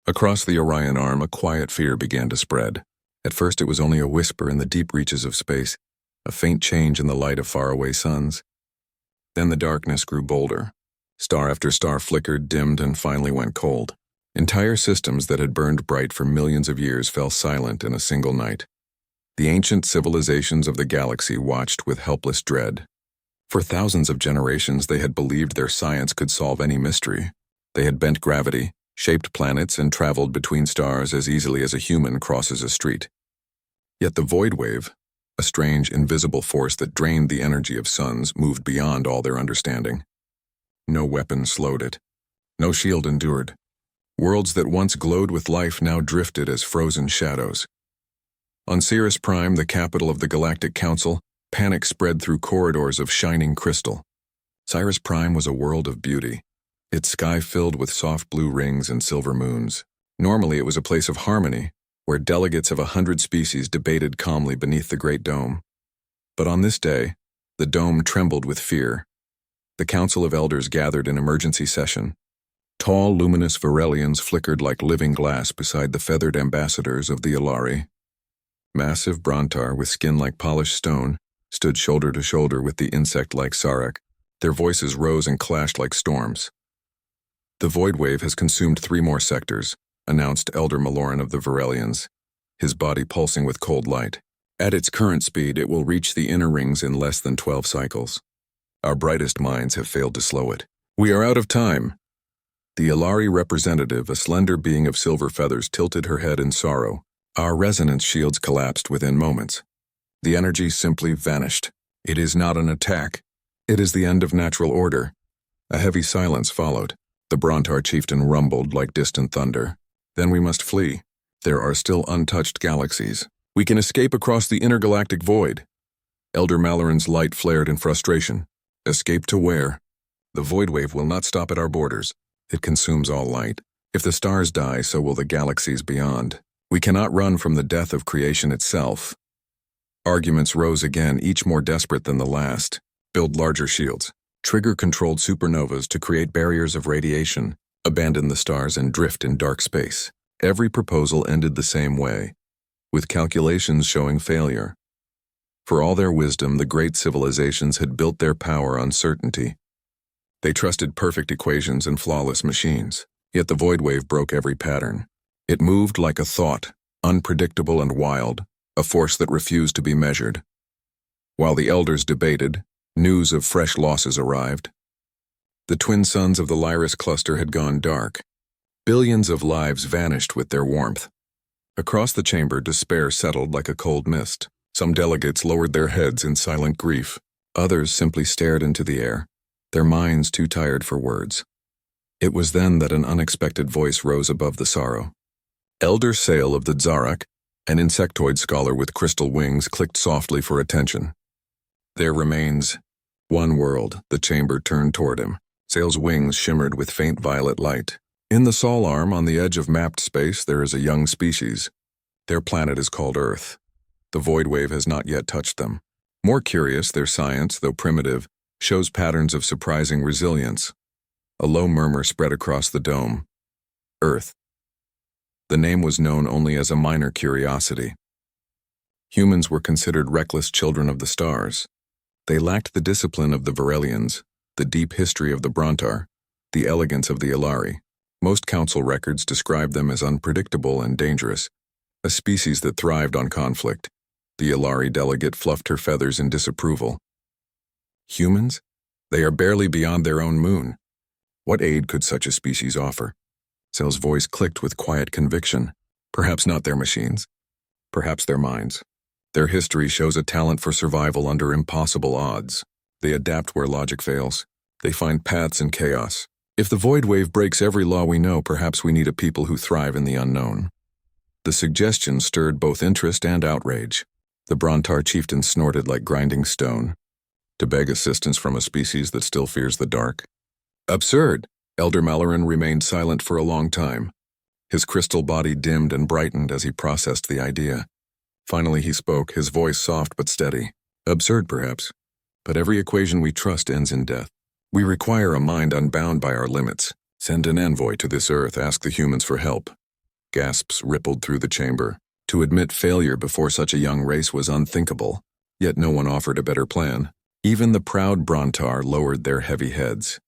Across the Orion arm, a quiet fear began to spread. At first it was only a whisper in the deep reaches of space, a faint change in the light of faraway suns. Then the darkness grew bolder. Star after star flickered, dimmed, and finally went cold. Entire systems that had burned bright for millions of years fell silent in a single night. The ancient civilizations of the galaxy watched with helpless dread. For thousands of generations they had believed their science could solve any mystery. They had bent gravity, shaped planets, and traveled between stars as easily as a human crosses a street. Yet the void wave, a strange, invisible force that drained the energy of suns, moved beyond all their understanding. No weapon slowed it. No shield endured. Worlds that once glowed with life now drifted as frozen shadows. On Cirrus Prime, the capital of the Galactic Council, panic spread through corridors of shining crystal. Cirrus Prime was a world of beauty, its sky filled with soft blue rings and silver moons. Normally it was a place of harmony, where delegates of 100 species debated calmly beneath the Great Dome. But on this day, the dome trembled with fear. The Council of Elders gathered in emergency session. Tall, luminous Varelians flickered like living glass beside the feathered ambassadors of the Ilari. Massive Brontar, with skin like polished stone, stood shoulder to shoulder with the insect-like Sarek. Their voices rose and clashed like storms. "The void wave has consumed 3 more sectors," announced Elder Maloran of the Varelians, his body pulsing with cold light. "At its current speed, it will reach the inner rings in less than 12 cycles. Our brightest minds have failed to slow it. We are out of time." The Ilari representative, a slender being of silver feathers, tilted her head in sorrow. "Our resonance shields collapsed within moments. The energy simply vanished. It is not an attack. It is the end of natural order." A heavy silence followed. The Brontar chieftain rumbled like distant thunder. "Then we must flee. There are still untouched galaxies. We can escape across the intergalactic void." Elder Maloran's light flared in frustration. "Escape to where? The void wave will not stop at our borders. It consumes all light. If the stars die, so will the galaxies beyond. We cannot run from the death of creation itself." Arguments rose again, each more desperate than the last. Build larger shields. Trigger controlled supernovas to create barriers of radiation. Abandon the stars and drift in dark space. Every proposal ended the same way, with calculations showing failure. For all their wisdom, the great civilizations had built their power on certainty. They trusted perfect equations and flawless machines. Yet the void wave broke every pattern. It moved like a thought, unpredictable and wild, a force that refused to be measured. While the elders debated, news of fresh losses arrived. The twin suns of the Lyra cluster had gone dark. Billions of lives vanished with their warmth. Across the chamber, despair settled like a cold mist. Some delegates lowered their heads in silent grief. Others simply stared into the air, their minds too tired for words. It was then that an unexpected voice rose above the sorrow. Elder Sale of the Zarak, an insectoid scholar with crystal wings, clicked softly for attention. "There remains one world." The chamber turned toward him. Sale's wings shimmered with faint violet light. "In the Sol Arm, on the edge of mapped space, there is a young species. Their planet is called Earth. The void wave has not yet touched them. More curious, their science, though primitive, shows patterns of surprising resilience." A low murmur spread across the dome. Earth. The name was known only as a minor curiosity. Humans were considered reckless children of the stars. They lacked the discipline of the Varelians, the deep history of the Brontar, the elegance of the Ilari. Most council records describe them as unpredictable and dangerous, a species that thrived on conflict. The Ilari delegate fluffed her feathers in disapproval. "Humans? They are barely beyond their own moon. What aid could such a species offer?" Sale's voice clicked with quiet conviction. "Perhaps not their machines. Perhaps their minds. Their history shows a talent for survival under impossible odds. They adapt where logic fails. They find paths in chaos. If the void wave breaks every law we know, perhaps we need a people who thrive in the unknown." The suggestion stirred both interest and outrage. The Brontar chieftain snorted like grinding stone. To beg assistance from a species that still fears the dark? Absurd! Elder Maloran remained silent for a long time. His crystal body dimmed and brightened as he processed the idea. Finally he spoke, his voice soft but steady. "Absurd, perhaps, but every equation we trust ends in death. We require a mind unbound by our limits. Send an envoy to this Earth, ask the humans for help. Gasps rippled through the chamber. To admit failure before such a young race was unthinkable, yet no one offered a better plan. Even the proud Brontar lowered their heavy heads.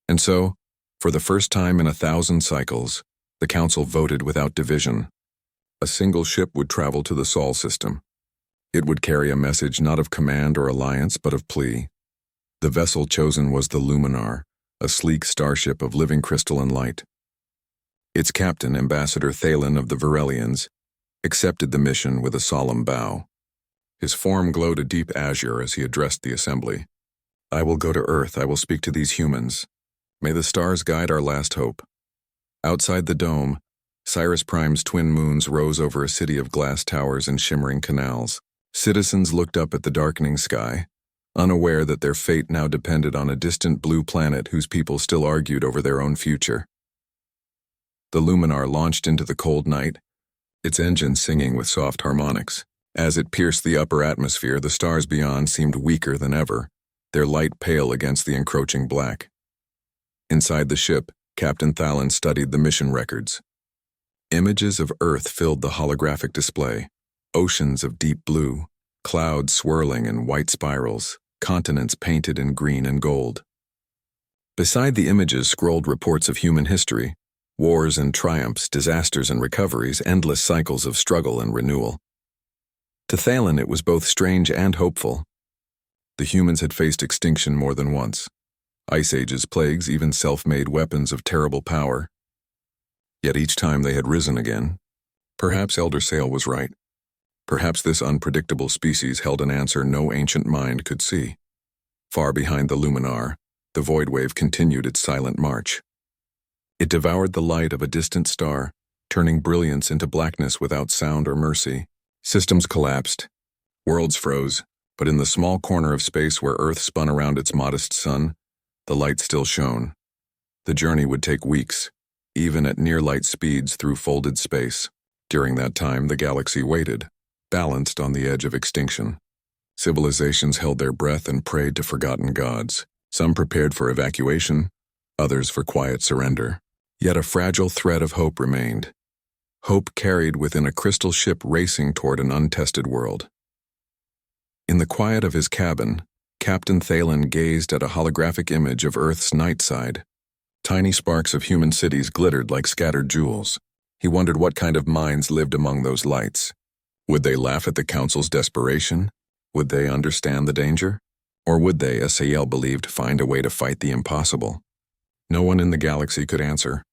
And so, for the first time in 1,000 cycles, the Council voted without division. A single ship would travel to the Sol system. It would carry a message not of command or alliance, but of plea. The vessel chosen was the Luminar, a sleek starship of living crystal and light. Its captain, Ambassador Thalen of the Varelians, accepted the mission with a solemn bow. His form glowed a deep azure as he addressed the assembly. "I will go to Earth. I will speak to these humans. May the stars guide our last hope." Outside the dome, Cyrus Prime's twin moons rose over a city of glass towers and shimmering canals. Citizens looked up at the darkening sky, unaware that their fate now depended on a distant blue planet whose people still argued over their own future. The Luminar launched into the cold night, its engine singing with soft harmonics. As it pierced the upper atmosphere, the stars beyond seemed weaker than ever, their light pale against the encroaching black. Inside the ship, Captain Thalen studied the mission records. Images of Earth filled the holographic display. Oceans of deep blue, clouds swirling in white spirals, continents painted in green and gold. Beside the images scrolled reports of human history, wars and triumphs, disasters and recoveries, endless cycles of struggle and renewal. To Thalen, it was both strange and hopeful. The humans had faced extinction more than once. Ice Age's plagues, even self-made weapons of terrible power. Yet each time they had risen again. Perhaps Elder Sale was right. Perhaps this unpredictable species held an answer no ancient mind could see. Far behind the Luminar, the void wave continued its silent march. It devoured the light of a distant star, turning brilliance into blackness without sound or mercy. Systems collapsed, worlds froze, but in the small corner of space where Earth spun around its modest sun, the light still shone. The journey would take weeks, even at near-light speeds through folded space. During that time, the galaxy waited, balanced on the edge of extinction. Civilizations held their breath and prayed to forgotten gods. Some prepared for evacuation, others for quiet surrender. Yet a fragile thread of hope remained. Hope carried within a crystal ship racing toward an untested world. In the quiet of his cabin, Captain Thalen gazed at a holographic image of Earth's night side. Tiny sparks of human cities glittered like scattered jewels. He wondered what kind of minds lived among those lights. Would they laugh at the Council's desperation? Would they understand the danger? Or would they, as Sayel believed, find a way to fight the impossible? No one in the galaxy could answer.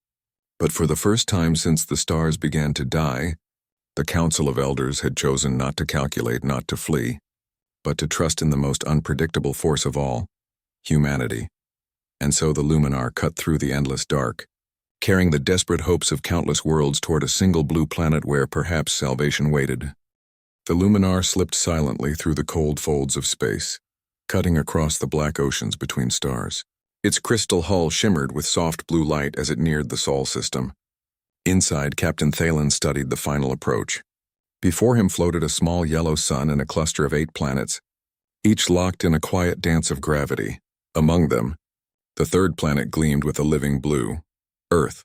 But for the first time since the stars began to die, the Council of Elders had chosen not to calculate, not to flee, but to trust in the most unpredictable force of all, humanity. And so the Luminar cut through the endless dark, carrying the desperate hopes of countless worlds toward a single blue planet where perhaps salvation waited. The Luminar slipped silently through the cold folds of space, cutting across the black oceans between stars. Its crystal hull shimmered with soft blue light as it neared the Sol system. Inside, Captain Thalen studied the final approach. Before him floated a small yellow sun and a cluster of 8 planets, each locked in a quiet dance of gravity. Among them, the third planet gleamed with a living blue, Earth.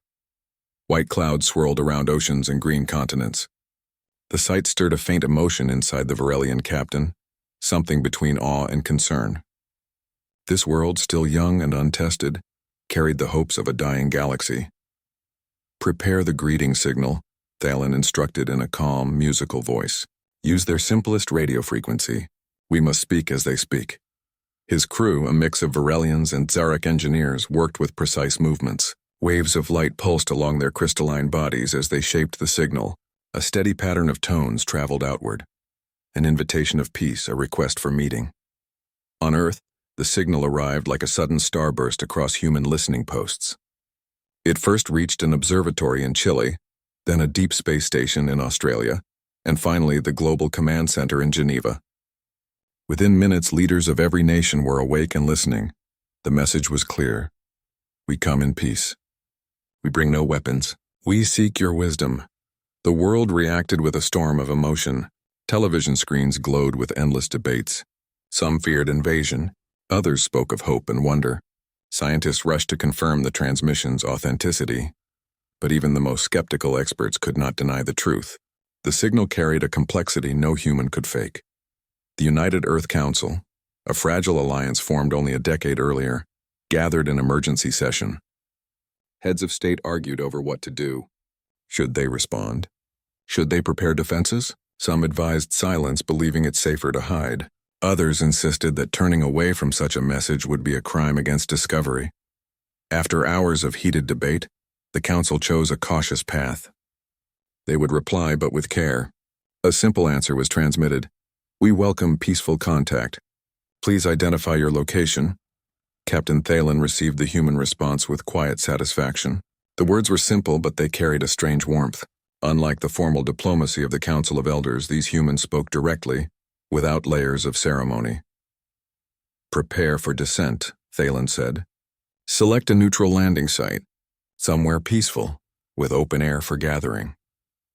White clouds swirled around oceans and green continents. The sight stirred a faint emotion inside the Varelian captain, something between awe and concern. This world, still young and untested, carried the hopes of a dying galaxy. "Prepare the greeting signal," Thalen instructed in a calm, musical voice. "Use their simplest radio frequency. We must speak as they speak." His crew, a mix of Varelians and Zarek engineers, worked with precise movements. Waves of light pulsed along their crystalline bodies as they shaped the signal. A steady pattern of tones traveled outward. An invitation of peace, a request for meeting. On Earth, the signal arrived like a sudden starburst across human listening posts. It first reached an observatory in Chile, then a deep space station in Australia, and finally the Global Command Center in Geneva. Within minutes, leaders of every nation were awake and listening. The message was clear. "We come in peace. We bring no weapons. We seek your wisdom." The world reacted with a storm of emotion. Television screens glowed with endless debates. Some feared invasion. Others spoke of hope and wonder. Scientists rushed to confirm the transmission's authenticity. But even the most skeptical experts could not deny the truth. The signal carried a complexity no human could fake. The United Earth Council, a fragile alliance formed only a decade earlier, gathered in emergency session. Heads of state argued over what to do. Should they respond? Should they prepare defenses? Some advised silence, believing it safer to hide. Others insisted that turning away from such a message would be a crime against discovery. After hours of heated debate, the council chose a cautious path. They would reply, but with care. A simple answer was transmitted. "We welcome peaceful contact. Please identify your location." Captain Thalen received the human response with quiet satisfaction. The words were simple, but they carried a strange warmth. Unlike the formal diplomacy of the Council of Elders, these humans spoke directly, without layers of ceremony. "Prepare for descent," Thalen said. "Select a neutral landing site, somewhere peaceful, with open air for gathering."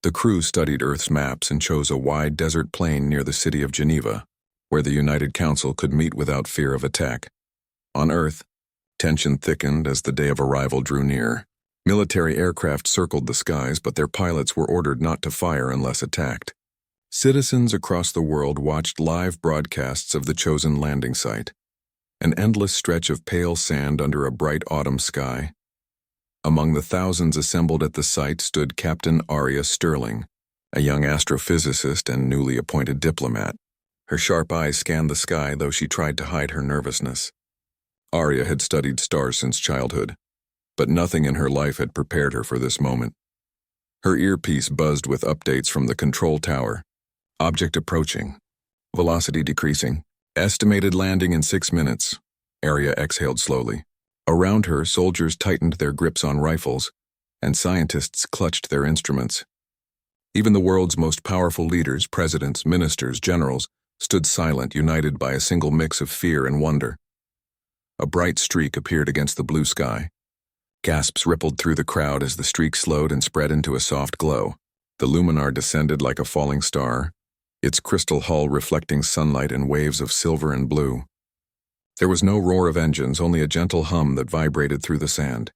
The crew studied Earth's maps and chose a wide desert plain near the city of Geneva, where the United Council could meet without fear of attack. On Earth, tension thickened as the day of arrival drew near. Military aircraft circled the skies, but their pilots were ordered not to fire unless attacked. Citizens across the world watched live broadcasts of the chosen landing site, an endless stretch of pale sand under a bright autumn sky. Among the thousands assembled at the site stood Captain Arya Sterling, a young astrophysicist and newly appointed diplomat. Her sharp eyes scanned the sky, though she tried to hide her nervousness. Arya had studied stars since childhood, but nothing in her life had prepared her for this moment. Her earpiece buzzed with updates from the control tower. Object approaching. Velocity decreasing. Estimated landing in 6 minutes. Arya exhaled slowly. Around her, soldiers tightened their grips on rifles, and scientists clutched their instruments. Even the world's most powerful leaders, presidents, ministers, generals, stood silent, united by a single mix of fear and wonder. A bright streak appeared against the blue sky. Gasps rippled through the crowd as the streak slowed and spread into a soft glow. The luminar descended like a falling star, its crystal hull reflecting sunlight in waves of silver and blue. There was no roar of engines, only a gentle hum that vibrated through the sand.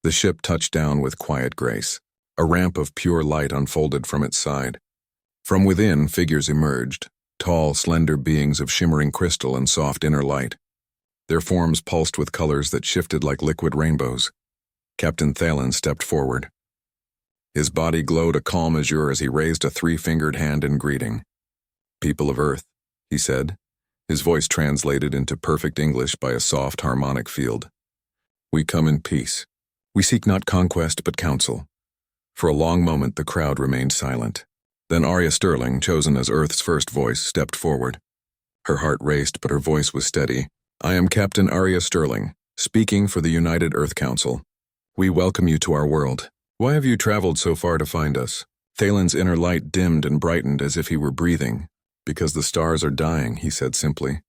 The ship touched down with quiet grace. A ramp of pure light unfolded from its side. From within, figures emerged, tall, slender beings of shimmering crystal and soft inner light. Their forms pulsed with colors that shifted like liquid rainbows. Captain Thalen stepped forward. His body glowed a calm azure as he raised a 3-fingered hand in greeting. "People of Earth," he said, his voice translated into perfect English by a soft harmonic field. "We come in peace. We seek not conquest but counsel." For a long moment the crowd remained silent. Then Arya Sterling, chosen as Earth's first voice, stepped forward. Her heart raced, but her voice was steady. "I am Captain Arya Sterling, speaking for the United Earth Council. We welcome you to our world. Why have you traveled so far to find us?" Thalen's inner light dimmed and brightened as if he were breathing. "Because the stars are dying," he said simply.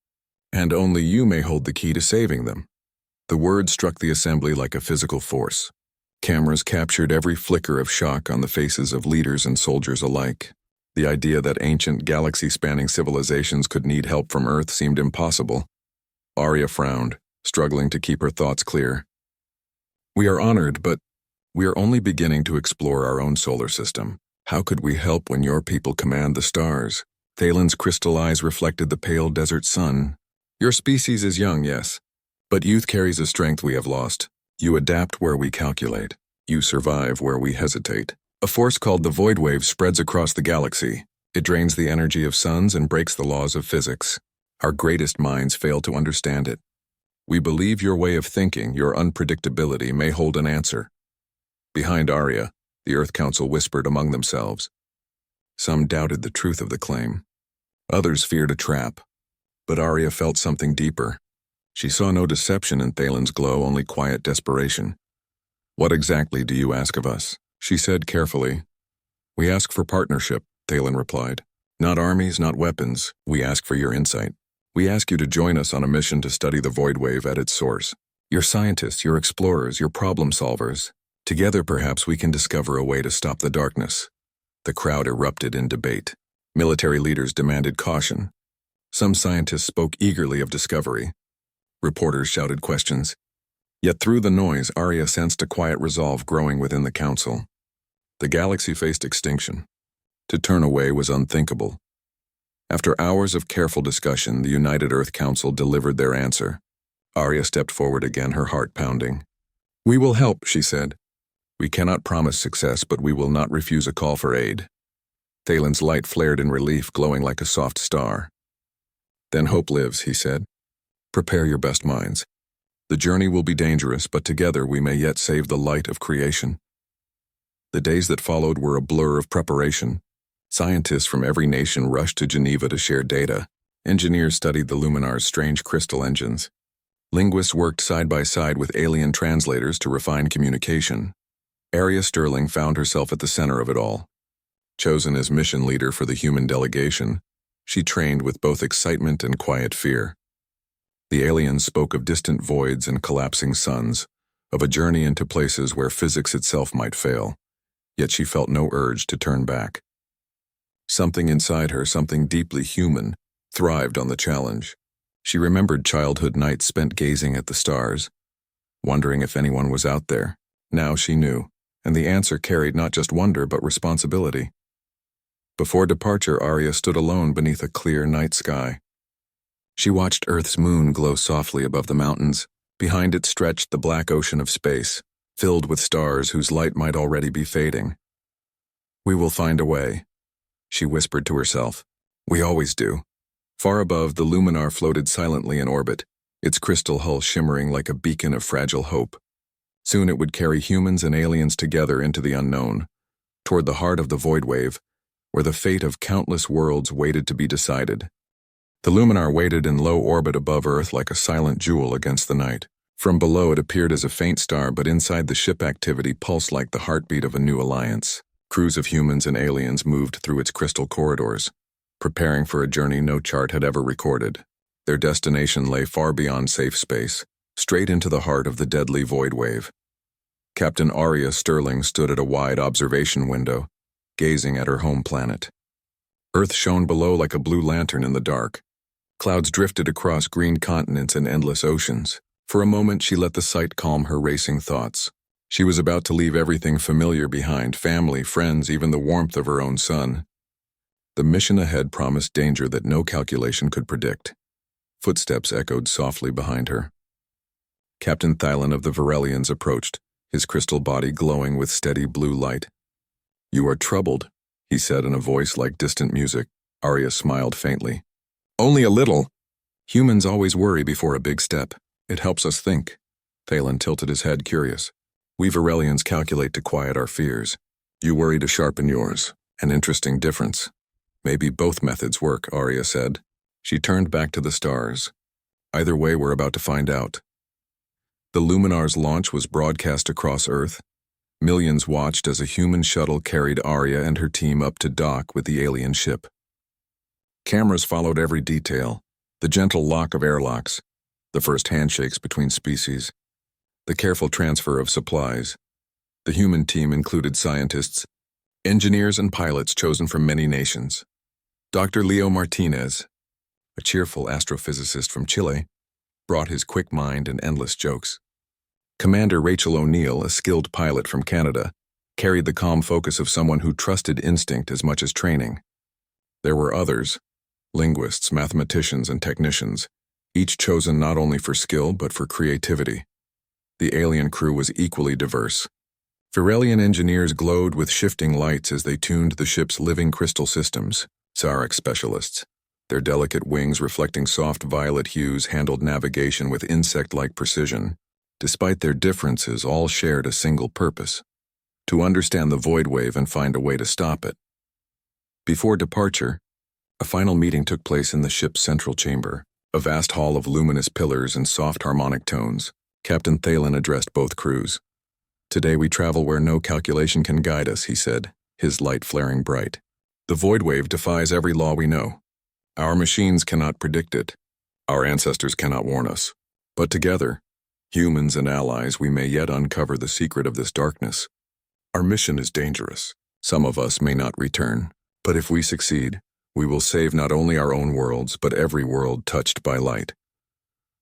"And only you may hold the key to saving them." The words struck the assembly like a physical force. Cameras captured every flicker of shock on the faces of leaders and soldiers alike. The idea that ancient galaxy-spanning civilizations could need help from Earth seemed impossible. Arya frowned, struggling to keep her thoughts clear. "We are honored, but we are only beginning to explore our own solar system. How could we help when your people command the stars?" Thalen's crystal eyes reflected the pale desert sun. "Your species is young, yes, but youth carries a strength we have lost. You adapt where we calculate. You survive where we hesitate. A force called the Void Wave spreads across the galaxy. It drains the energy of suns and breaks the laws of physics. Our greatest minds fail to understand it. We believe your way of thinking, your unpredictability, may hold an answer." Behind Arya, the Earth Council whispered among themselves. Some doubted the truth of the claim. Others feared a trap. But Arya felt something deeper. She saw no deception in Thalen's glow, only quiet desperation. "What exactly do you ask of us?" she said carefully. "We ask for partnership," Thalen replied. "Not armies, not weapons. We ask for your insight. We ask you to join us on a mission to study the Void Wave at its source. You're scientists, you're explorers, you're problem solvers. Together, perhaps, we can discover a way to stop the darkness." The crowd erupted in debate. Military leaders demanded caution. Some scientists spoke eagerly of discovery. Reporters shouted questions. Yet through the noise, Arya sensed a quiet resolve growing within the council. The galaxy faced extinction. To turn away was unthinkable. After hours of careful discussion, the United Earth Council delivered their answer. Arya stepped forward again, her heart pounding. "We will help," she said. "We cannot promise success, but we will not refuse a call for aid." Thalen's light flared in relief, glowing like a soft star. "Then hope lives," he said. "Prepare your best minds. The journey will be dangerous, but together we may yet save the light of creation." The days that followed were a blur of preparation. Scientists from every nation rushed to Geneva to share data. Engineers studied the Luminar's strange crystal engines. Linguists worked side by side with alien translators to refine communication. Arya Sterling found herself at the center of it all. Chosen as mission leader for the human delegation, she trained with both excitement and quiet fear. The aliens spoke of distant voids and collapsing suns, of a journey into places where physics itself might fail, yet she felt no urge to turn back. Something inside her, something deeply human, thrived on the challenge. She remembered childhood nights spent gazing at the stars, wondering if anyone was out there. Now she knew, and the answer carried not just wonder but responsibility. Before departure, Arya stood alone beneath a clear night sky. She watched Earth's moon glow softly above the mountains. Behind it stretched the black ocean of space, filled with stars whose light might already be fading. "We will find a way," she whispered to herself. "We always do." Far above, the Luminar floated silently in orbit, its crystal hull shimmering like a beacon of fragile hope. Soon it would carry humans and aliens together into the unknown, toward the heart of the void wave, where the fate of countless worlds waited to be decided. The Luminar waited in low orbit above Earth like a silent jewel against the night. From below it appeared as a faint star, but inside the ship activity pulsed like the heartbeat of a new alliance. Crews of humans and aliens moved through its crystal corridors, preparing for a journey no chart had ever recorded. Their destination lay far beyond safe space, straight into the heart of the deadly void wave. Captain Arya Sterling stood at a wide observation window, gazing at her home planet. Earth shone below like a blue lantern in the dark. Clouds drifted across green continents and endless oceans. For a moment she let the sight calm her racing thoughts. She was about to leave everything familiar behind, family, friends, even the warmth of her own sun. The mission ahead promised danger that no calculation could predict. Footsteps echoed softly behind her. Captain Thailand of the Varelians approached, his crystal body glowing with steady blue light. "You are troubled," he said in a voice like distant music. Arya smiled faintly. "Only a little. Humans always worry before a big step. It helps us think." Thailand tilted his head, curious. "We Varelians calculate to quiet our fears. You worry to sharpen yours. An interesting difference." "Maybe both methods work," Arya said. She turned back to the stars. "Either way, we're about to find out." The Luminar's launch was broadcast across Earth. Millions watched as a human shuttle carried Arya and her team up to dock with the alien ship. Cameras followed every detail, the gentle lock of airlocks, the first handshakes between species, the careful transfer of supplies. The human team included scientists, engineers and pilots chosen from many nations. Dr. Leo Martinez, a cheerful astrophysicist from Chile, brought his quick mind and endless jokes. Commander Rachel O'Neill, a skilled pilot from Canada, carried the calm focus of someone who trusted instinct as much as training. There were others, linguists, mathematicians, and technicians, each chosen not only for skill but for creativity. The alien crew was equally diverse. Varelian engineers glowed with shifting lights as they tuned the ship's living crystal systems. Sarge specialists, their delicate wings reflecting soft violet hues, handled navigation with insect-like precision. Despite their differences, all shared a single purpose: to understand the void wave and find a way to stop it. Before departure, a final meeting took place in the ship's central chamber, a vast hall of luminous pillars and soft harmonic tones. Captain Thalen addressed both crews. "Today we travel where no calculation can guide us," he said, his light flaring bright. "The void wave defies every law we know. Our machines cannot predict it. Our ancestors cannot warn us. But together, humans and allies, we may yet uncover the secret of this darkness. Our mission is dangerous. Some of us may not return. But if we succeed, we will save not only our own worlds, but every world touched by light."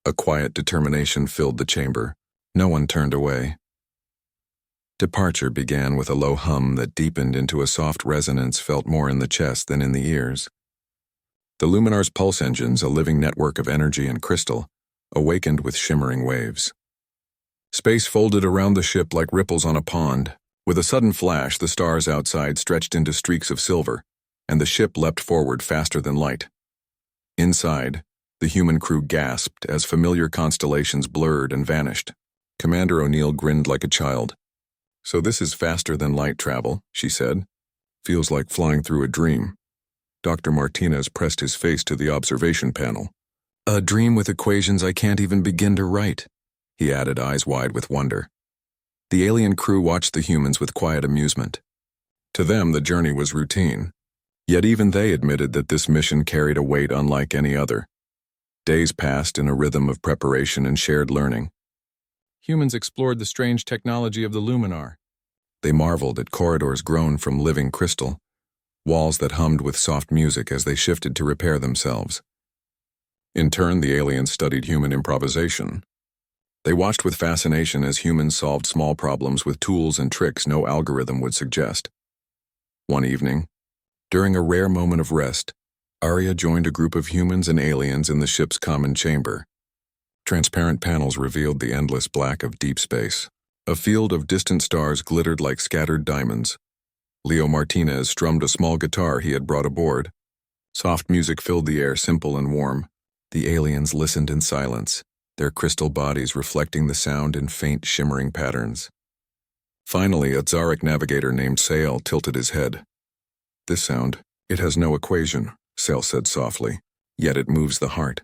A quiet determination filled the chamber, No one turned away. Departure began with a low hum that deepened into a soft resonance felt more in the chest than in the ears. The Luminar's pulse engines, a living network of energy and crystal, awakened with shimmering waves. Space folded around the ship like ripples on a pond. With a sudden flash, the stars outside stretched into streaks of silver, and the ship leapt forward faster than light. Inside, the human crew gasped as familiar constellations blurred and vanished. Commander O'Neill grinned like a child. "So this is faster than light travel," she said. "Feels like flying through a dream." Dr. Martinez pressed his face to the observation panel. "A dream with equations I can't even begin to write," he added, eyes wide with wonder. The alien crew watched the humans with quiet amusement. To them, the journey was routine. Yet even they admitted that this mission carried a weight unlike any other. Days passed in a rhythm of preparation and shared learning. Humans explored the strange technology of the Luminar. They marveled at corridors grown from living crystal, walls that hummed with soft music as they shifted to repair themselves. In turn, the aliens studied human improvisation. They watched with fascination as humans solved small problems with tools and tricks no algorithm would suggest. One evening, during a rare moment of rest, Arya joined a group of humans and aliens in the ship's common chamber. Transparent panels revealed the endless black of deep space. A field of distant stars glittered like scattered diamonds. Leo Martinez strummed a small guitar he had brought aboard. Soft music filled the air, simple and warm. The aliens listened in silence, their crystal bodies reflecting the sound in faint, shimmering patterns. Finally, a Tsaric navigator named Sail tilted his head. "This sound, it has no equation," Sail said softly, "yet it moves the heart.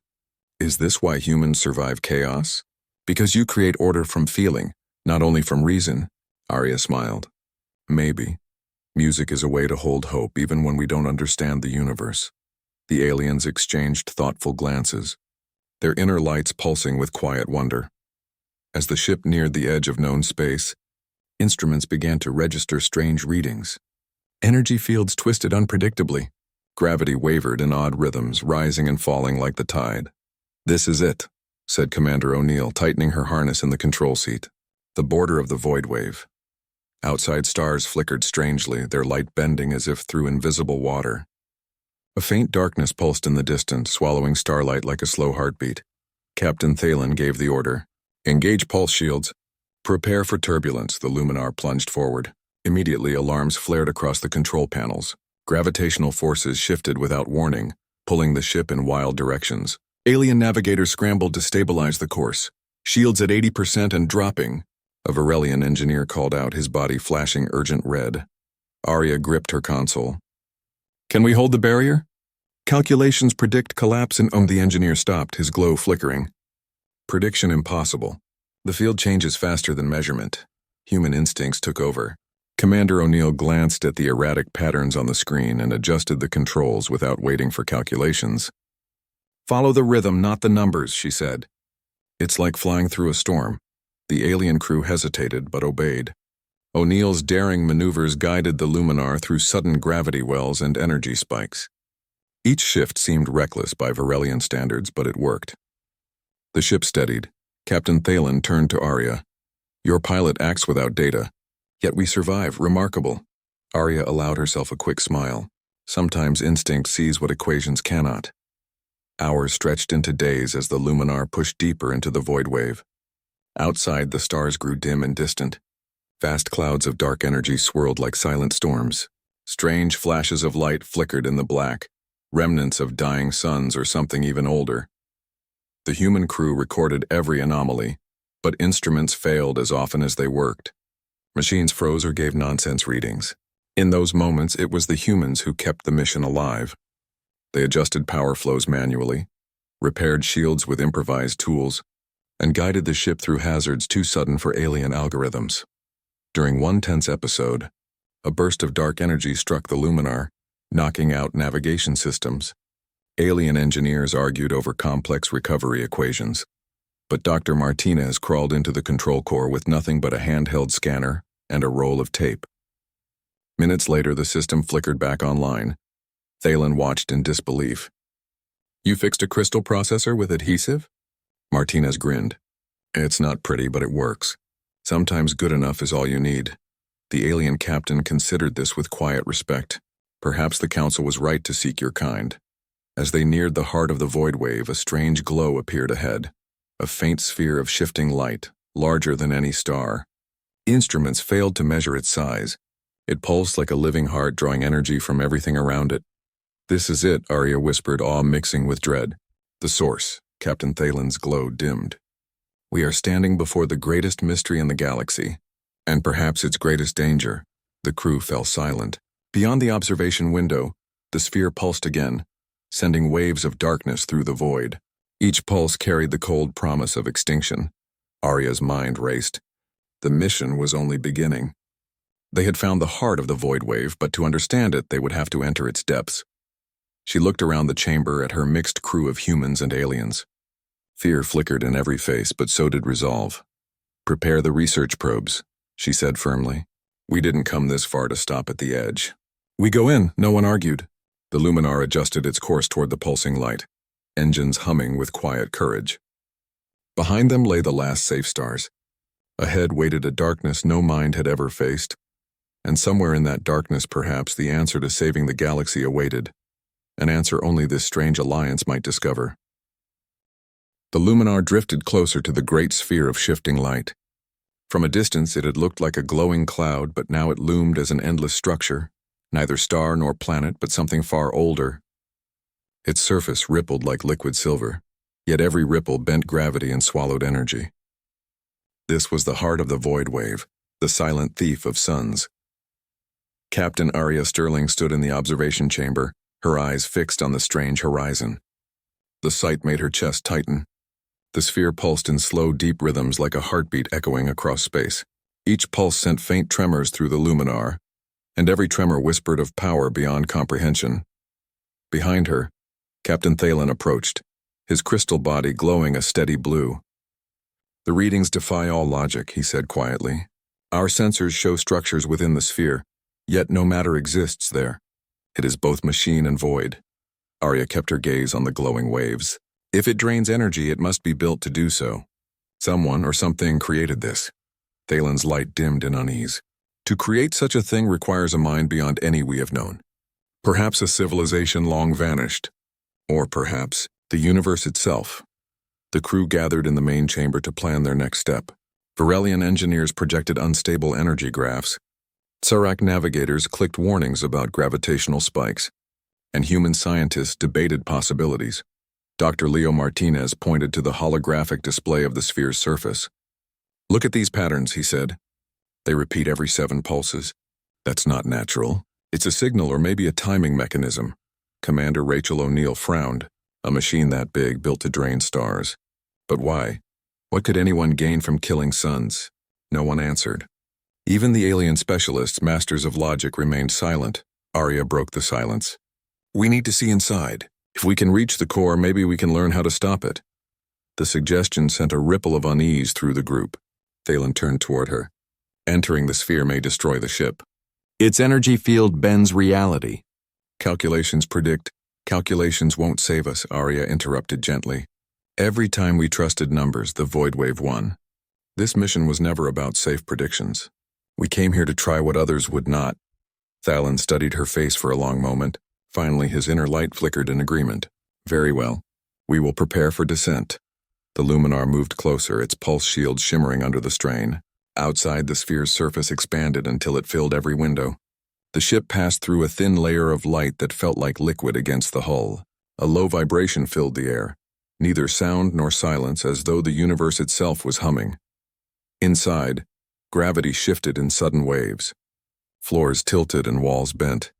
Is this why humans survive chaos? Because you create order from feeling, not only from reason," Arya smiled. "Maybe. Music is a way to hold hope even when we don't understand the universe." The aliens exchanged thoughtful glances, their inner lights pulsing with quiet wonder. As the ship neared the edge of known space, instruments began to register strange readings. Energy fields twisted unpredictably. Gravity wavered in odd rhythms, rising and falling like the tide. "This is it," said Commander O'Neill, tightening her harness in the control seat. "The border of the void wave." Outside stars flickered strangely, their light bending as if through invisible water. A faint darkness pulsed in the distance, swallowing starlight like a slow heartbeat. Captain Thalen gave the order. "Engage pulse shields. Prepare for turbulence." The Luminar plunged forward. Immediately, alarms flared across the control panels. Gravitational forces shifted without warning, pulling the ship in wild directions. Alien navigators scrambled to stabilize the course. "Shields at 80% and dropping," a Varelian engineer called out, his body flashing urgent red. Arya gripped her console. "Can we hold the barrier?" "Calculations predict collapse and..." The engineer stopped, his glow flickering. "Prediction impossible. The field changes faster than measurement." Human instincts took over. Commander O'Neill glanced at the erratic patterns on the screen and adjusted the controls without waiting for calculations. "Follow the rhythm, not the numbers," she said. "It's like flying through a storm." The alien crew hesitated but obeyed. O'Neill's daring maneuvers guided the Luminar through sudden gravity wells and energy spikes. Each shift seemed reckless by Varelian standards, but it worked. The ship steadied. Captain Thalen turned to Arya. "Your pilot acts without data, yet we survive. Remarkable." Arya allowed herself a quick smile. Sometimes instinct sees what equations cannot. Hours stretched into days as the Luminar pushed deeper into the void wave. Outside, the stars grew dim and distant. Vast clouds of dark energy swirled like silent storms. Strange flashes of light flickered in the black, remnants of dying suns or something even older. The human crew recorded every anomaly, but instruments failed as often as they worked. Machines froze or gave nonsense readings. In those moments, it was the humans who kept the mission alive. They adjusted power flows manually, repaired shields with improvised tools, and guided the ship through hazards too sudden for alien algorithms. During one tense episode, a burst of dark energy struck the Luminar, knocking out navigation systems. Alien engineers argued over complex recovery equations, but Dr. Martinez crawled into the control core with nothing but a handheld scanner and a roll of tape. Minutes later, the system flickered back online. Thalen watched in disbelief. "You fixed a crystal processor with adhesive?" Martinez grinned. It's not pretty, but it works. Sometimes good enough is all you need. The alien captain considered this with quiet respect. Perhaps the council was right to seek your kind. As they neared the heart of the void wave, a strange glow appeared ahead. A faint sphere of shifting light, larger than any star. Instruments failed to measure its size. It pulsed like a living heart, drawing energy from everything around it. "This is it," Arya whispered, awe mixing with dread. "The source." Captain Thalen's glow dimmed. "We are standing before the greatest mystery in the galaxy, and perhaps its greatest danger." The crew fell silent. Beyond the observation window, the sphere pulsed again, sending waves of darkness through the void. Each pulse carried the cold promise of extinction. Arya's mind raced. The mission was only beginning. They had found the heart of the void wave, but to understand it, they would have to enter its depths. She looked around the chamber at her mixed crew of humans and aliens. Fear flickered in every face, but so did resolve. "Prepare the research probes," she said firmly. "We didn't come this far to stop at the edge." "We go in," no one argued. The Luminar adjusted its course toward the pulsing light, engines humming with quiet courage. Behind them lay the last safe stars. Ahead waited a darkness no mind had ever faced, and somewhere in that darkness perhaps the answer to saving the galaxy awaited, an answer only this strange alliance might discover. The Luminar drifted closer to the great sphere of shifting light. From a distance it had looked like a glowing cloud, but now it loomed as an endless structure, neither star nor planet, but something far older. Its surface rippled like liquid silver, yet every ripple bent gravity and swallowed energy. This was the heart of the void wave, the silent thief of suns. Captain Arya Sterling stood in the observation chamber, her eyes fixed on the strange horizon. The sight made her chest tighten. The sphere pulsed in slow, deep rhythms like a heartbeat echoing across space. Each pulse sent faint tremors through the Luminar, and every tremor whispered of power beyond comprehension. Behind her, Captain Thalen approached, his crystal body glowing a steady blue. "The readings defy all logic," he said quietly. "Our sensors show structures within the sphere, yet no matter exists there. It is both machine and void." Arya kept her gaze on the glowing waves. "If it drains energy, it must be built to do so. Someone or something created this." Thalen's light dimmed in unease. "To create such a thing requires a mind beyond any we have known. Perhaps a civilization long vanished. Or perhaps the universe itself." The crew gathered in the main chamber to plan their next step. Varelian engineers projected unstable energy graphs. Sarak navigators clicked warnings about gravitational spikes. And human scientists debated possibilities. Dr. Leo Martinez pointed to the holographic display of the sphere's surface. "Look at these patterns," he said. "They repeat every 7 pulses. That's not natural. It's a signal or maybe a timing mechanism." Commander Rachel O'Neill frowned. A machine that big built to drain stars. But why? What could anyone gain from killing suns? No one answered. Even the alien specialists, masters of logic, remained silent. Arya broke the silence. "We need to see inside. If we can reach the core, maybe we can learn how to stop it." The suggestion sent a ripple of unease through the group. Thalen turned toward her. "Entering the sphere may destroy the ship. Its energy field bends reality. Calculations predict. Calculations won't save us," Arya interrupted gently. "Every time we trusted numbers, the void wave won. This mission was never about safe predictions. We came here to try what others would not." Thalen studied her face for a long moment. Finally, his inner light flickered in agreement. "Very well. We will prepare for descent." The Luminar moved closer, its pulse shield shimmering under the strain. Outside, the sphere's surface expanded until it filled every window. The ship passed through a thin layer of light that felt like liquid against the hull. A low vibration filled the air, neither sound nor silence, as though the universe itself was humming. Inside, gravity shifted in sudden waves. Floors tilted and walls bent.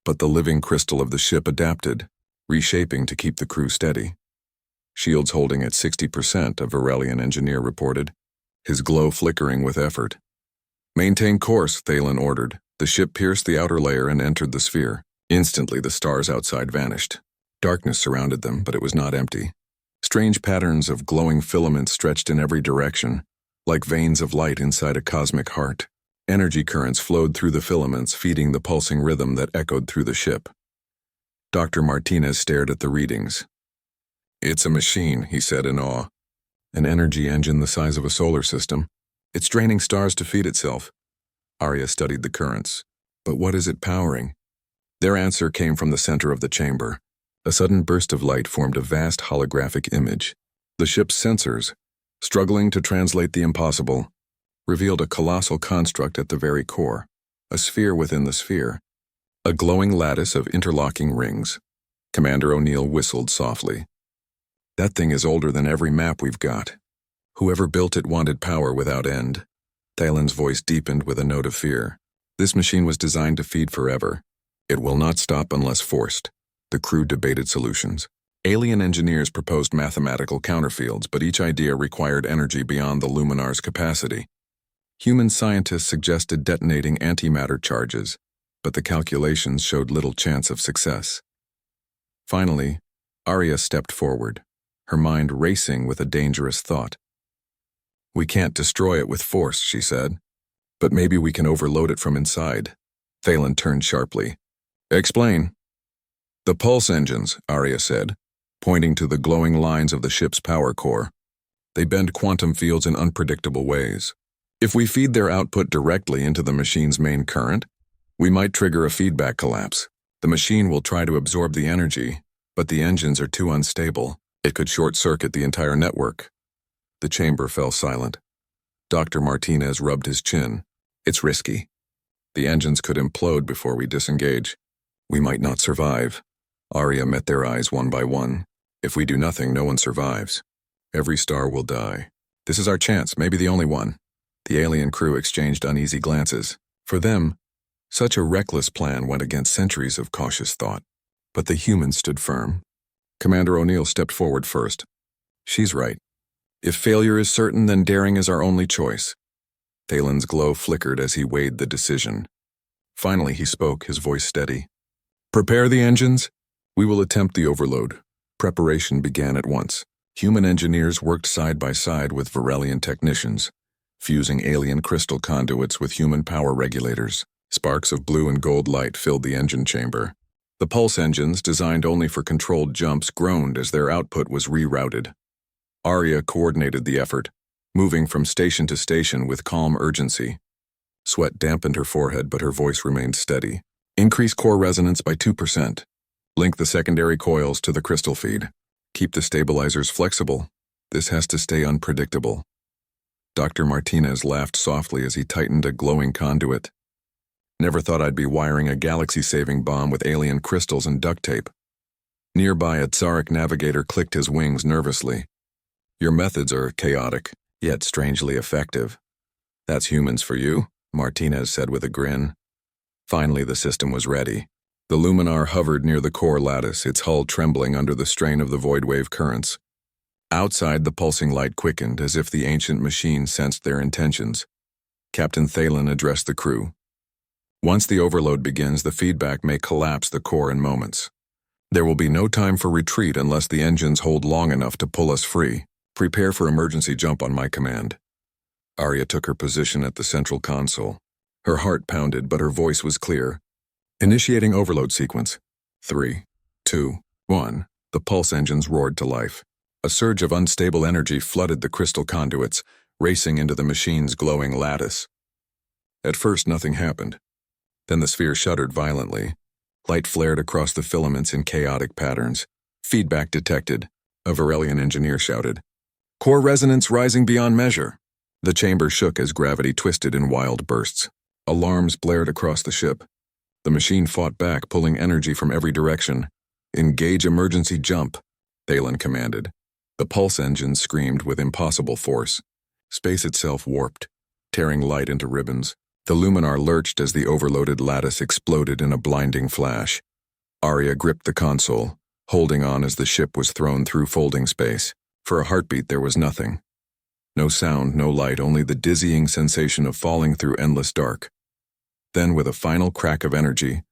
But the living crystal of the ship adapted, reshaping to keep the crew steady. "Shields holding at 60%, a Varelian engineer reported, his glow flickering with effort. "Maintain course," Thalen ordered. The ship pierced the outer layer and entered the sphere. Instantly, the stars outside vanished. Darkness surrounded them, but it was not empty. Strange patterns of glowing filaments stretched in every direction, like veins of light inside a cosmic heart. Energy currents flowed through the filaments, feeding the pulsing rhythm that echoed through the ship. Dr. Martinez stared at the readings. "It's a machine," he said in awe. An energy engine the size of a solar system. It's draining stars to feed itself. Arya studied the currents. But what is it powering? Their answer came from the center of the chamber. A sudden burst of light formed a vast holographic image. The ship's sensors, struggling to translate the impossible, revealed a colossal construct at the very core, a sphere within the sphere, a glowing lattice of interlocking rings. Commander O'Neill whistled softly. That thing is older than every map we've got. Whoever built it wanted power without end. Thalen's voice deepened with a note of fear. This machine was designed to feed forever. It will not stop unless forced. The crew debated solutions. Alien engineers proposed mathematical counterfields, but each idea required energy beyond the Luminar's capacity. Human scientists suggested detonating antimatter charges, but the calculations showed little chance of success. Finally, Arya stepped forward, her mind racing with a dangerous thought. We can't destroy it with force, she said, but maybe we can overload it from inside. Thalen turned sharply. Explain. The pulse engines, Arya said, pointing to the glowing lines of the ship's power core. They bend quantum fields in unpredictable ways. If we feed their output directly into the machine's main current, we might trigger a feedback collapse. The machine will try to absorb the energy, but the engines are too unstable. It could short-circuit the entire network. The chamber fell silent. Dr. Martinez rubbed his chin. It's risky. The engines could implode before we disengage. We might not survive. Arya met their eyes one by one. If we do nothing, no one survives. Every star will die. This is our chance, maybe the only one. The alien crew exchanged uneasy glances. For them, such a reckless plan went against centuries of cautious thought. But the humans stood firm. Commander O'Neill stepped forward first. She's right. If failure is certain, then daring is our only choice. Thalen's glow flickered as he weighed the decision. Finally he spoke, his voice steady. Prepare the engines. We will attempt the overload. Preparation began at once. Human engineers worked side by side with Varelian technicians, fusing alien crystal conduits with human power regulators. Sparks of blue and gold light filled the engine chamber. The pulse engines, designed only for controlled jumps, groaned as their output was rerouted. Arya coordinated the effort, moving from station to station with calm urgency. Sweat dampened her forehead, but her voice remained steady. Increase core resonance by 2%. Link the secondary coils to the crystal feed. Keep the stabilizers flexible. This has to stay unpredictable. Dr. Martinez laughed softly as he tightened a glowing conduit. Never thought I'd be wiring a galaxy-saving bomb with alien crystals and duct tape. Nearby, a Tsaric navigator clicked his wings nervously. Your methods are chaotic, yet strangely effective. That's humans for you, Martinez said with a grin. Finally, the system was ready. The Luminar hovered near the core lattice, its hull trembling under the strain of the void wave currents. Outside, the pulsing light quickened, as if the ancient machine sensed their intentions. Captain Thalen addressed the crew. Once the overload begins, the feedback may collapse the core in moments. There will be no time for retreat unless the engines hold long enough to pull us free. Prepare for emergency jump on my command. Arya took her position at the central console. Her heart pounded, but her voice was clear. Initiating overload sequence. 3, 2, 1. The pulse engines roared to life. A surge of unstable energy flooded the crystal conduits, racing into the machine's glowing lattice. At first, nothing happened. Then the sphere shuddered violently. Light flared across the filaments in chaotic patterns. Feedback detected. A Varelian engineer shouted. Core resonance rising beyond measure. The chamber shook as gravity twisted in wild bursts. Alarms blared across the ship. The machine fought back, pulling energy from every direction. Engage emergency jump, Thalen commanded. The pulse engines screamed with impossible force. Space itself warped, tearing light into ribbons. The Luminar lurched as the overloaded lattice exploded in a blinding flash. Arya gripped the console, holding on as the ship was thrown through folding space. For a heartbeat, there was nothing. No sound, no light, only the dizzying sensation of falling through endless dark. Then, with a final crack of energy,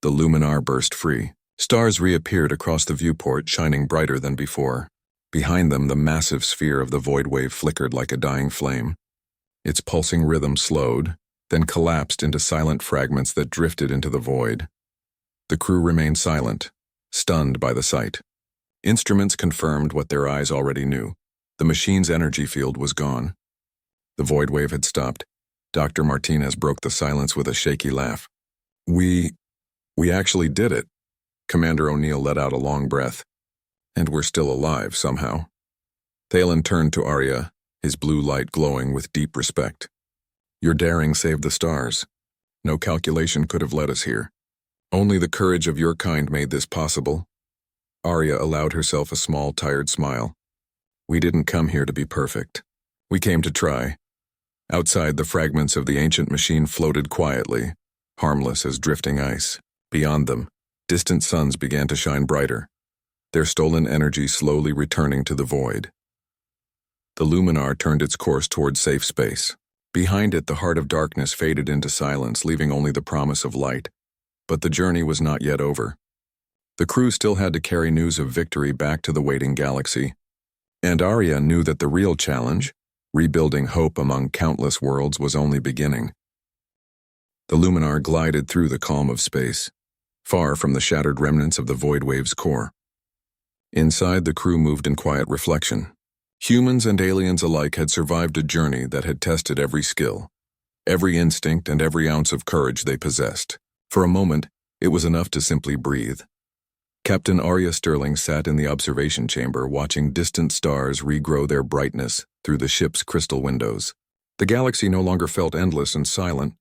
the Luminar burst free. Stars reappeared across the viewport, shining brighter than before. Behind them, the massive sphere of the void wave flickered like a dying flame. Its pulsing rhythm slowed, then collapsed into silent fragments that drifted into the void. The crew remained silent, stunned by the sight. Instruments confirmed what their eyes already knew. The machine's energy field was gone. The void wave had stopped. Dr. Martinez broke the silence with a shaky laugh. We actually did it. Commander O'Neill let out a long breath. And we're still alive, somehow. Thalen turned to Arya, his blue light glowing with deep respect. Your daring saved the stars. No calculation could have led us here. Only the courage of your kind made this possible. Arya allowed herself a small, tired smile. We didn't come here to be perfect. We came to try. Outside, the fragments of the ancient machine floated quietly, harmless as drifting ice. Beyond them, distant suns began to shine brighter, their stolen energy slowly returning to the void. The Luminar turned its course toward safe space. Behind it, the heart of darkness faded into silence, leaving only the promise of light. But the journey was not yet over. The crew still had to carry news of victory back to the waiting galaxy. And Arya knew that the real challenge, rebuilding hope among countless worlds, was only beginning. The Luminar glided through the calm of space, far from the shattered remnants of the void wave's core. Inside, the crew moved in quiet reflection. Humans and aliens alike had survived a journey that had tested every skill, every instinct, and every ounce of courage they possessed. For a moment, it was enough to simply breathe. Captain Arya Sterling sat in the observation chamber watching distant stars regrow their brightness through the ship's crystal windows. The galaxy no longer felt endless and silent.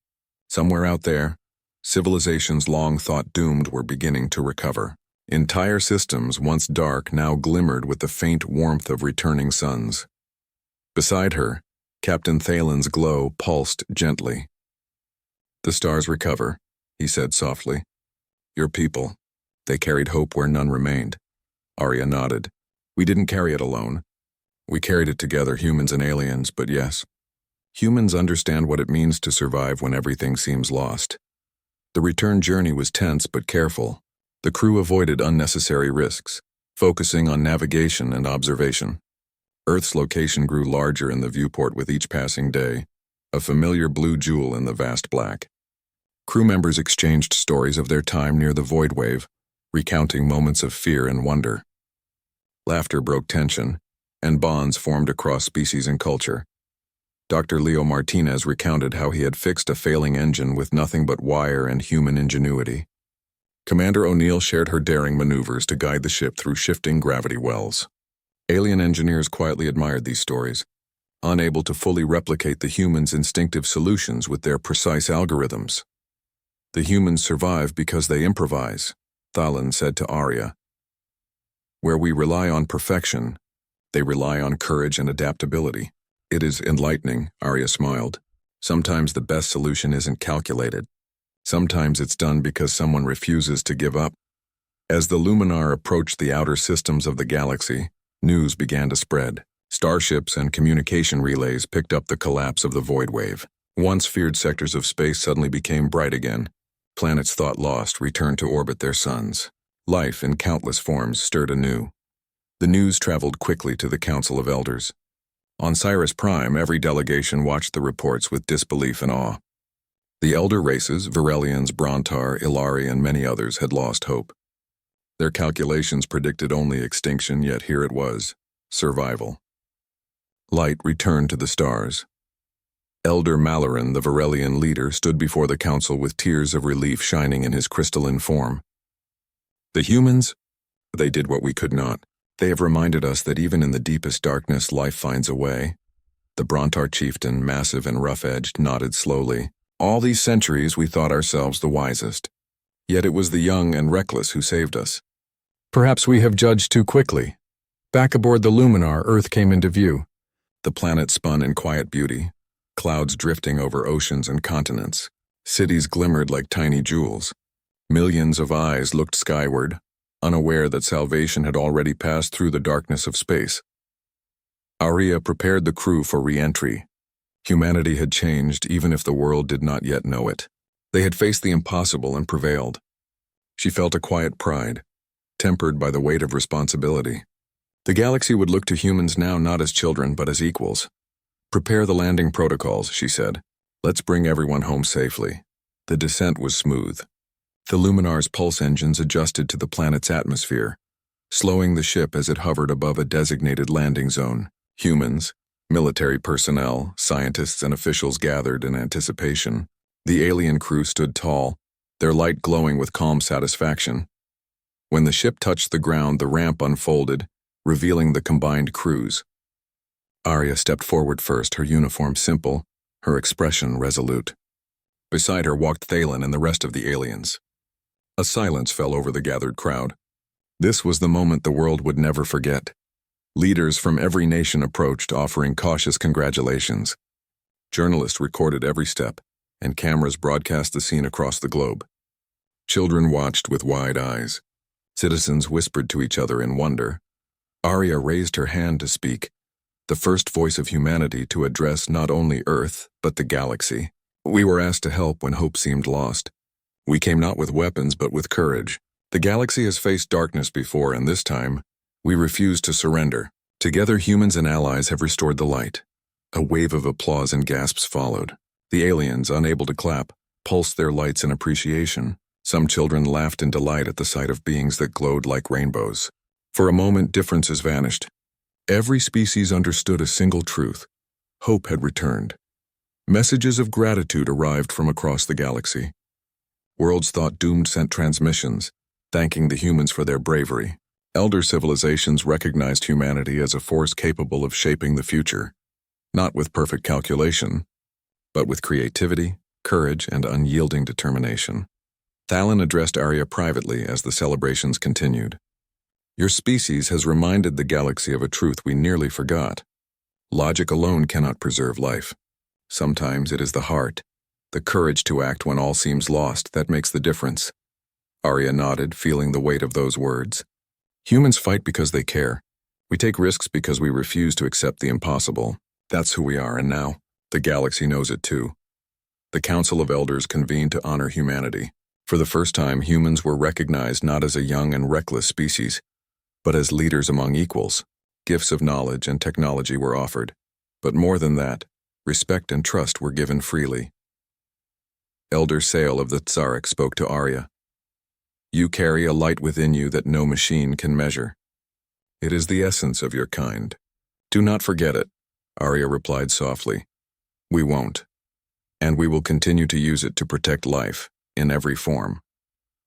Somewhere out there, civilizations long thought doomed were beginning to recover. Entire systems, once dark, now glimmered with the faint warmth of returning suns. Beside her, Captain Thalen's glow pulsed gently. The stars recover, he said softly. Your people, they carried hope where none remained. Arya nodded. We didn't carry it alone. We carried it together, humans and aliens, but yes, humans understand what it means to survive when everything seems lost. The return journey was tense but careful. The crew avoided unnecessary risks, focusing on navigation and observation. Earth's location grew larger in the viewport with each passing day, a familiar blue jewel in the vast black. Crew members exchanged stories of their time near the void wave, recounting moments of fear and wonder. Laughter broke tension, and bonds formed across species and culture. Dr. Leo Martinez recounted how he had fixed a failing engine with nothing but wire and human ingenuity. Commander O'Neill shared her daring maneuvers to guide the ship through shifting gravity wells. Alien engineers quietly admired these stories, unable to fully replicate the humans' instinctive solutions with their precise algorithms. The humans survive because they improvise, Thalen said to Arya. Where we rely on perfection, they rely on courage and adaptability. It is enlightening, Arya smiled. Sometimes the best solution isn't calculated. Sometimes it's done because someone refuses to give up. As the Luminar approached the outer systems of the galaxy, news began to spread. Starships and communication relays picked up the collapse of the void wave. Once feared sectors of space suddenly became bright again. Planets thought lost returned to orbit their suns. Life in countless forms stirred anew. The news traveled quickly to the Council of Elders. On Sirius Prime, every delegation watched the reports with disbelief and awe. The elder races, Varelians, Brontar, Ilari, and many others, had lost hope. Their calculations predicted only extinction, yet here it was, survival. Light returned to the stars. Elder Malaran, the Varelian leader, stood before the council with tears of relief shining in his crystalline form. The humans, they did what we could not. They have reminded us that even in the deepest darkness, life finds a way. The Brontar chieftain, massive and rough-edged, nodded slowly. All these centuries we thought ourselves the wisest. Yet it was the young and reckless who saved us. Perhaps we have judged too quickly. Back aboard the Luminar, Earth came into view. The planet spun in quiet beauty, clouds drifting over oceans and continents. Cities glimmered like tiny jewels. Millions of eyes looked skyward, unaware that salvation had already passed through the darkness of space. Arya prepared the crew for re-entry. Humanity had changed even if the world did not yet know it. They had faced the impossible and prevailed. She felt a quiet pride, tempered by the weight of responsibility. The galaxy would look to humans now not as children but as equals. Prepare the landing protocols, she said. Let's bring everyone home safely. The descent was smooth. The Luminar's pulse engines adjusted to the planet's atmosphere, slowing the ship as it hovered above a designated landing zone. Humans, military personnel, scientists, and officials gathered in anticipation. The alien crew stood tall, their light glowing with calm satisfaction. When the ship touched the ground, the ramp unfolded, revealing the combined crews. Arya stepped forward first, her uniform simple, her expression resolute. Beside her walked Thalen and the rest of the aliens. A silence fell over the gathered crowd. This was the moment the world would never forget. Leaders from every nation approached, offering cautious congratulations. Journalists recorded every step, and cameras broadcast the scene across the globe. Children watched with wide eyes. Citizens whispered to each other in wonder. Arya raised her hand to speak, the first voice of humanity to address not only Earth, but the galaxy. We were asked to help when hope seemed lost. We came not with weapons, but with courage. The galaxy has faced darkness before, and this time, we refuse to surrender. Together, humans and allies have restored the light. A wave of applause and gasps followed. The aliens, unable to clap, pulsed their lights in appreciation. Some children laughed in delight at the sight of beings that glowed like rainbows. For a moment, differences vanished. Every species understood a single truth. Hope had returned. Messages of gratitude arrived from across the galaxy. Worlds thought doomed sent transmissions, thanking the humans for their bravery. Elder civilizations recognized humanity as a force capable of shaping the future, not with perfect calculation, but with creativity, courage, and unyielding determination. Thalen addressed Arya privately as the celebrations continued. Your species has reminded the galaxy of a truth we nearly forgot. Logic alone cannot preserve life. Sometimes it is the heart, the courage to act when all seems lost, that makes the difference. Arya nodded, feeling the weight of those words. Humans fight because they care. We take risks because we refuse to accept the impossible. That's who we are, and now, the galaxy knows it too. The Council of Elders convened to honor humanity. For the first time, humans were recognized not as a young and reckless species, but as leaders among equals. Gifts of knowledge and technology were offered. But more than that, respect and trust were given freely. Elder Sale of the Tsarek spoke to Arya. You carry a light within you that no machine can measure. It is the essence of your kind. Do not forget it, Arya replied softly. We won't. And we will continue to use it to protect life, in every form.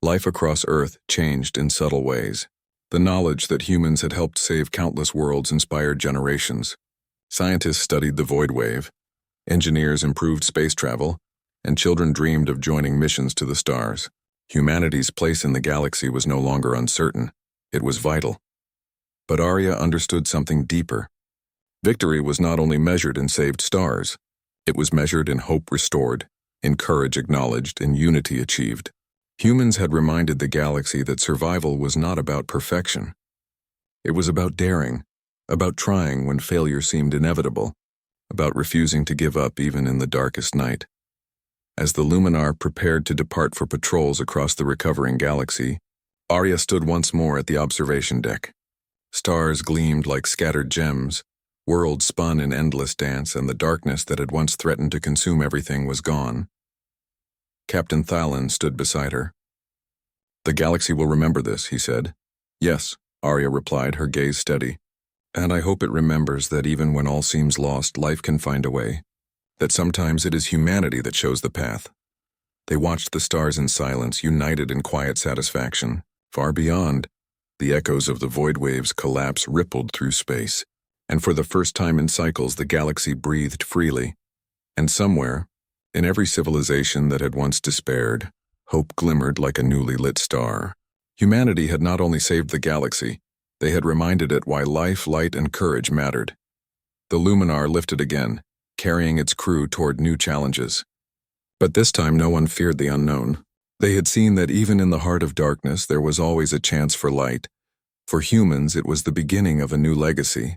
Life across Earth changed in subtle ways. The knowledge that humans had helped save countless worlds inspired generations. Scientists studied the void wave, engineers improved space travel, and children dreamed of joining missions to the stars. Humanity's place in the galaxy was no longer uncertain, it was vital. But Arya understood something deeper. Victory was not only measured in saved stars, it was measured in hope restored, in courage acknowledged, in unity achieved. Humans had reminded the galaxy that survival was not about perfection. It was about daring, about trying when failure seemed inevitable, about refusing to give up even in the darkest night. As the Luminar prepared to depart for patrols across the recovering galaxy, Arya stood once more at the observation deck. Stars gleamed like scattered gems, worlds spun in endless dance, and the darkness that had once threatened to consume everything was gone. Captain Thalen stood beside her. The galaxy will remember this, he said. Yes, Arya replied, her gaze steady. And I hope it remembers that even when all seems lost, life can find a way. That sometimes it is humanity that shows the path. They watched the stars in silence, united in quiet satisfaction. Far beyond, the echoes of the void wave's collapse rippled through space. And for the first time in cycles, the galaxy breathed freely. And somewhere, in every civilization that had once despaired, hope glimmered like a newly lit star. Humanity had not only saved the galaxy, they had reminded it why life, light, and courage mattered. The Luminar lifted again, carrying its crew toward new challenges. But this time no one feared the unknown. They had seen that even in the heart of darkness there was always a chance for light. For humans it was the beginning of a new legacy.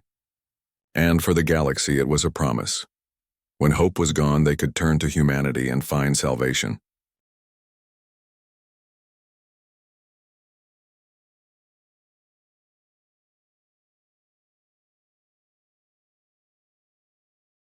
And for the galaxy it was a promise. When hope was gone, they could turn to humanity and find salvation.